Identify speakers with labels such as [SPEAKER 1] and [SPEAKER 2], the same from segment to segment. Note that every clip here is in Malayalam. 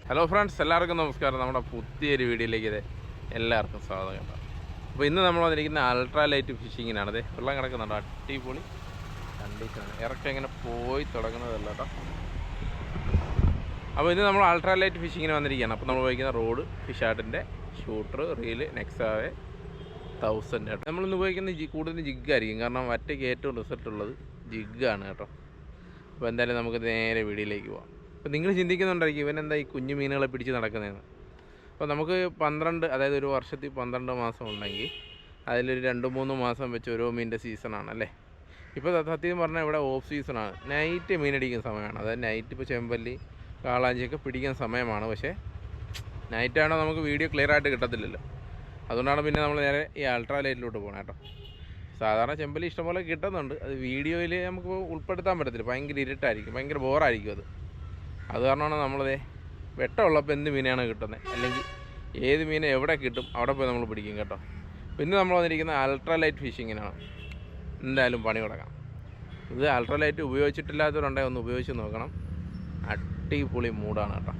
[SPEAKER 1] ഹലോ ഫ്രണ്ട്സ്, എല്ലാവർക്കും നമസ്കാരം. നമ്മുടെ പുതിയൊരു വീഡിയോയിലേക്ക് എല്ലാവർക്കും സ്വാഗതം കേട്ടോ. അപ്പോൾ ഇന്ന് നമ്മൾ വന്നിരിക്കുന്ന അൾട്രാ ലൈറ്റ് ഫിഷിങ്ങിനാണ്. അതെ, വെള്ളം കിടക്കുന്നുണ്ട്, അടിപൊളി കണ്ടീഷനാണ്. ഇറക്കം ഇങ്ങനെ പോയി തുടങ്ങുന്നതല്ല കേട്ടോ. അപ്പോൾ ഇന്ന് നമ്മൾ അൾട്രാ ലൈറ്റ് ഫിഷിങ്ങിന് വന്നിരിക്കുകയാണ്. അപ്പോൾ നമ്മൾ ഉപയോഗിക്കുന്ന റോഡ് ഫിഷാർട്ടിൻ്റെ ഷൂട്ടർ, റീല്, നെക്സാവേ 1000 കേട്ടോ. നമ്മളിന്ന് ഉപയോഗിക്കുന്ന കൂടുതലും ജിഗ്ഗായിരിക്കും, കാരണം വറ്റയ്ക്ക് ഏറ്റവും റിസൾട്ട് ഉള്ളത് ജിഗ്ഗാണ് കേട്ടോ. അപ്പോൾ എന്തായാലും നമുക്ക് നേരെ വീഡിയോയിലേക്ക് പോകാം. അപ്പോൾ നിങ്ങൾ ചിന്തിക്കുന്നുണ്ടായിരിക്കും ഇവനെന്താ ഈ കുഞ്ഞു മീനുകളെ പിടിച്ച് നടക്കുന്നതെന്ന്. അപ്പോൾ നമുക്ക് 12, അതായത് ഒരു വർഷത്തിൽ 12 മാസം ഉണ്ടെങ്കിൽ അതിലൊരു 2-3 മാസം വെച്ച് ഓരോ മീനിൻ്റെ സീസണാണ് അല്ലേ. ഇപ്പോൾ സത്യം പറഞ്ഞാൽ ഇവിടെ ഓഫ് സീസണാണ്, നൈറ്റ് മീനടിക്കുന്ന സമയമാണ്. അതായത് നൈറ്റ് ഇപ്പോൾ ചെമ്പല്ലി, കാളാഞ്ചിയൊക്കെ പിടിക്കുന്ന സമയമാണ്. പക്ഷേ നൈറ്റാണോ നമുക്ക് വീഡിയോ ക്ലിയർ ആയിട്ട് കിട്ടത്തില്ലല്ലോ. അതുകൊണ്ടാണ് പിന്നെ നമ്മൾ നേരെ ഈ അൾട്രാ ലൈറ്റിലോട്ട് പോകണം കേട്ടോ. സാധാരണ ചെമ്പല്ലി ഇഷ്ടംപോലെ കിട്ടുന്നുണ്ട്, അത് വീഡിയോയിൽ നമുക്ക് ഉൾപ്പെടുത്താൻ പറ്റത്തില്ല, ഭയങ്കര ഇരുട്ടായിരിക്കും, ഭയങ്കര ബോറായിരിക്കും അത് കാരണമാണ് നമ്മളത് വെട്ടമുള്ളപ്പോൾ എന്ത് മീനാണ് കിട്ടുന്നത്, അല്ലെങ്കിൽ ഏത് മീൻ എവിടെ കിട്ടും അവിടെ പോയി നമ്മൾ പിടിക്കും കേട്ടോ. പിന്നെ നമ്മൾ വന്നിരിക്കുന്ന അൾട്രാ ലൈറ്റ് ഫിഷിങ്ങിനാണ്. എന്തായാലും പണി തുടങ്ങാം. ഇത് അൾട്രാ ലൈറ്റ് ഉപയോഗിച്ചിട്ടില്ലാത്തവരുണ്ടെങ്കിൽ ഒന്ന് ഉപയോഗിച്ച് നോക്കണം, അടിപൊളി മൂടാണ് കേട്ടോ.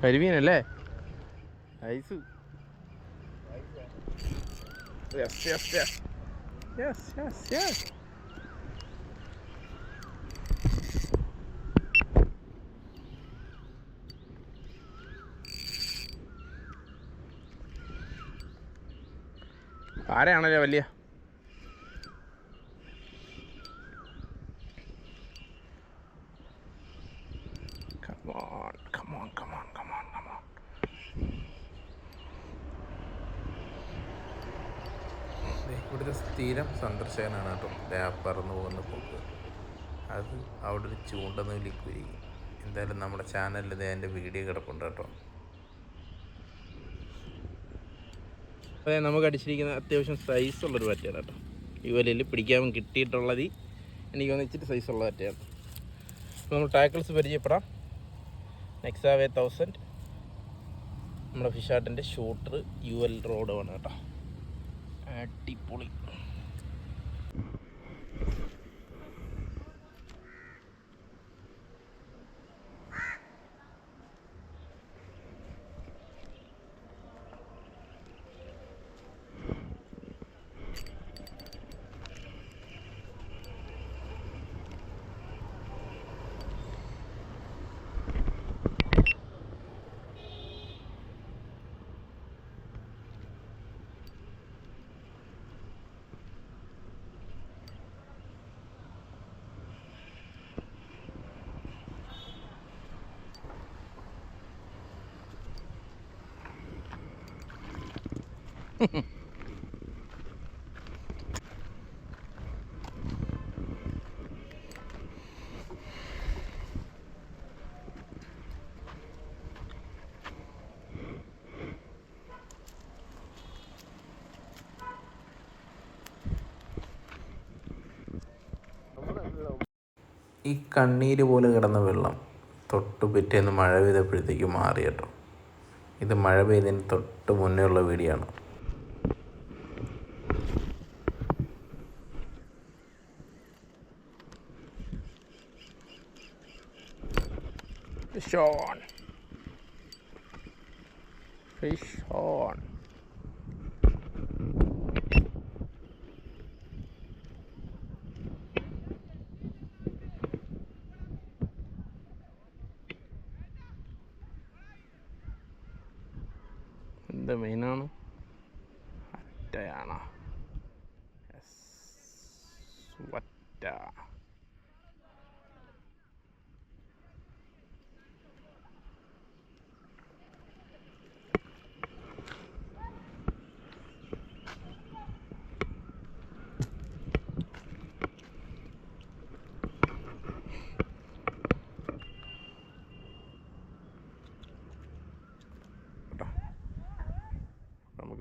[SPEAKER 1] കരിമീനല്ലേ, ഐസ്. ആരെയാണല്ലേ വലിയ. ഇവിടുത്തെ സ്ഥിരം സന്ദർശകനാണ് കേട്ടോ പറന്നു പോകുന്ന പോക്ക്. അത് അവിടെ ഒരു ചൂണ്ടനൂലിക്ക് വരികയും. എന്തായാലും നമ്മുടെ ചാനലിൽ അതിൻ്റെ വീഡിയോ കിടപ്പുണ്ട് കേട്ടോ. അതെ, നമുക്ക് അടിച്ചിരിക്കുന്ന അത്യാവശ്യം സൈസുള്ളൊരു പറ്റയാണ് കേട്ടോ. ഈ വലയിൽ പിടിക്കാൻ കിട്ടിയിട്ടുള്ളത് എനിക്ക് വന്നിച്ചിട്ട് സൈസുള്ള പറ്റയാണ്. അപ്പോൾ നമ്മൾ ടാക്കിൾസ് പരിചയപ്പെടാം. നെക്സാവേ 1000, നമ്മുടെ ഫിഷാർട്ടിൻ്റെ ഷൂട്ടർ UL റോഡ് ആണ് കേട്ടോ. അടിപൊളി. ഈ കണ്ണീര് പോലെ കിടന്ന വെള്ളം തൊട്ട് പിറ്റേന്ന് മഴ പെയ്തപ്പോഴത്തേക്ക് മാറി കേട്ടോ. ഇത് മഴ പെയ്തതിന് തൊട്ട് മുന്നേ ഉള്ള വീഡിയോ ആണ്. Fish on. എന്ത് മീനാണ്? വറ്റയാണോ? വറ്റ.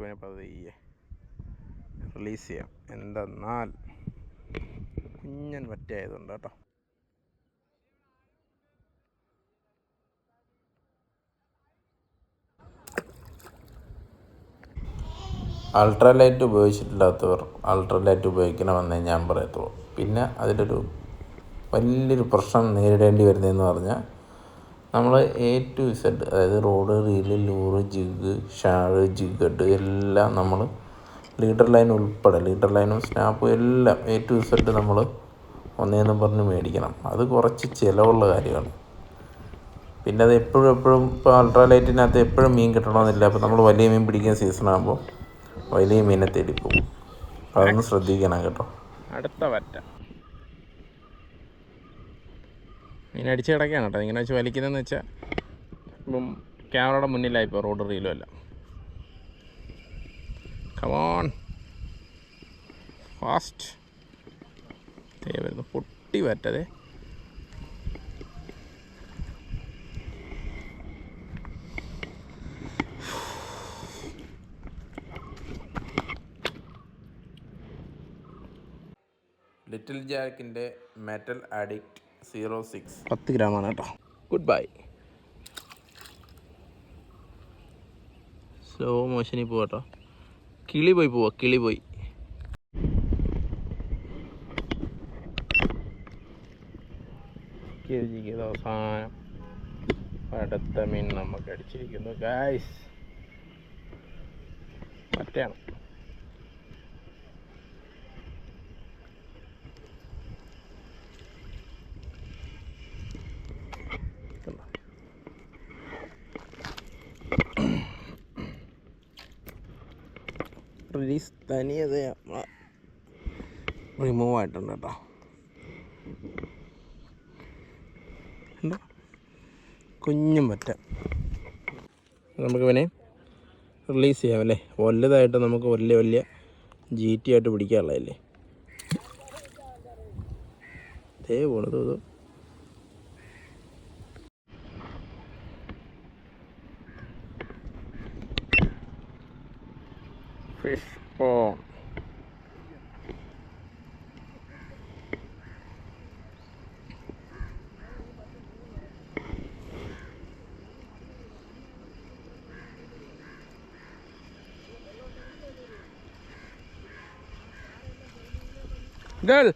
[SPEAKER 1] നമുക്ക് വേണേൽ പതിയെ റിലീസ് ചെയ്യാം. എന്തെന്നാൽ കുഞ്ഞൻ വറ്റയായതുകൊണ്ട് കേട്ടോ. അൾട്രാലൈറ്റ് ഉപയോഗിച്ചിട്ടില്ലാത്തവർ അൾട്രാലൈറ്റ് ഉപയോഗിക്കണമെന്നേ ഞാൻ പറയത്തുള്ളൂ. പിന്നെ അതിലൊരു വലിയൊരു പ്രശ്നം നേരിടേണ്ടി വരുന്നതെന്ന് പറഞ്ഞാൽ നമ്മൾ A to Z, അതായത് റോഡ്, റീല്, ലൂറ്, ജിഗ്, ഷാഴ്, ജിഗഡ് എല്ലാം നമ്മൾ ലീഡർ ലൈൻ ഉൾപ്പെടെ, ലീഡർ ലൈനും സ്നാപ്പും എല്ലാം A to Z നമ്മൾ ഒന്നേന്നും പറഞ്ഞ് മേടിക്കണം. അത് കുറച്ച് ചിലവുള്ള കാര്യമാണ്. പിന്നെ അത് എപ്പോഴും ഇപ്പോൾ അൾട്രാലൈറ്റിനകത്ത് എപ്പോഴും മീൻ കിട്ടണമെന്നില്ല. അപ്പോൾ നമ്മൾ വലിയ മീൻ പിടിക്കുന്ന സീസണാകുമ്പോൾ വലിയ മീനെ തേടി പോകും. അതൊന്ന് ശ്രദ്ധിക്കണം കേട്ടോ. അടുത്ത വറ്റ മീൻ അടിച്ച് കിടക്കുകയാണ് കേട്ടോ. ഇങ്ങനെ വെച്ച് വലിക്കുന്നതെന്ന് വെച്ചാൽ ഇപ്പം ക്യാമറയുടെ മുന്നിലായിപ്പോൾ റോഡ് റീലും എല്ലാം. Come on fast. വരുന്നു പൊട്ടി വറ്റതേ. ലിറ്റിൽ ജാക്കിൻ്റെ മെറ്റൽ അഡിക്റ്റ് 06 10 ഗ്രാമാണ് കേട്ടോ. Good bye. സ്ലോ മോഷനിൽ പോവാട്ടോ. കിളി പോയി. അവസാനം അടുത്ത മീൻ നമുക്ക് അടിച്ചിരിക്കുന്നു ഗായ്സ്. മറ്റാണ് റിലീസ് തനിയത് റിമൂവ് ആയിട്ടുണ്ട് കേട്ടോ. എന്താ കുഞ്ഞും പറ്റ നമുക്ക് പിന്നെ റിലീസ് ചെയ്യാം അല്ലേ. വലുതായിട്ട് നമുക്ക് വലിയ GT ആയിട്ട് പിടിക്കാനുള്ളതല്ലേ. പോണത് ഫിഷ് പോൺ. ഗേൾ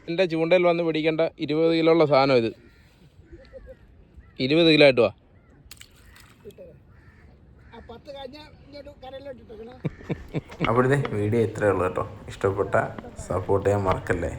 [SPEAKER 1] എൻ്റെ ചൂണ്ടയിൽ വന്ന് പിടിക്കേണ്ട 20 കിലോ ഉള്ള സാധനം ഇത്. 20 കിലോ ആയിട്ട് വാ. അപ്പോഴത്തെ വീഡിയോ ഇത്രയേ ഉള്ളൂ കേട്ടോ. ഇഷ്ടപ്പെട്ട സപ്പോർട്ട് ചെയ്യാൻ മറക്കല്ലേ.